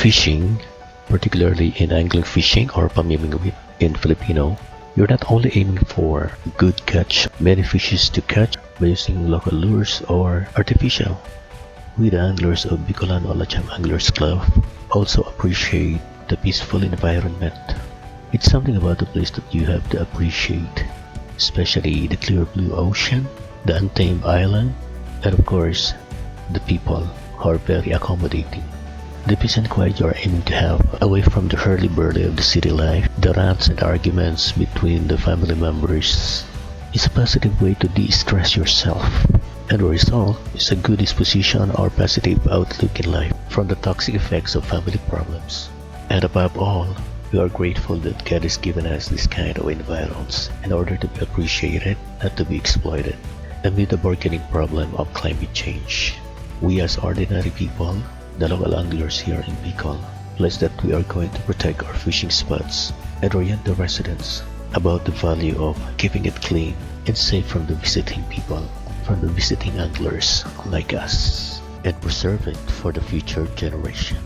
fishing, particularly in angling fishing or pamimingwit in Filipino, you're not only aiming for a good catch, many fishes to catch by using local lures or artificial. We, the anglers of Bicolano Alacham Anglers Club, also appreciate the peaceful environment. It's something about the place that you have to appreciate, especially the clear blue ocean, the untamed island, and of course, the people who are very accommodating. The peace and quiet you are aiming to have, away from the hurly-burly of the city life, the rants and arguments between the family members, is a positive way to de-stress yourself. And the result is a good disposition or positive outlook in life from the toxic effects of family problems. And above all, we are grateful that God has given us this kind of environs in order to be appreciated, not to be exploited, amid the bargaining problem of climate change. We as ordinary people, the local anglers here in Bicol, pledge that we are going to protect our fishing spots and orient the residents about the value of keeping it clean and safe from the visiting people, from the visiting anglers like us, and preserve it for the future generation.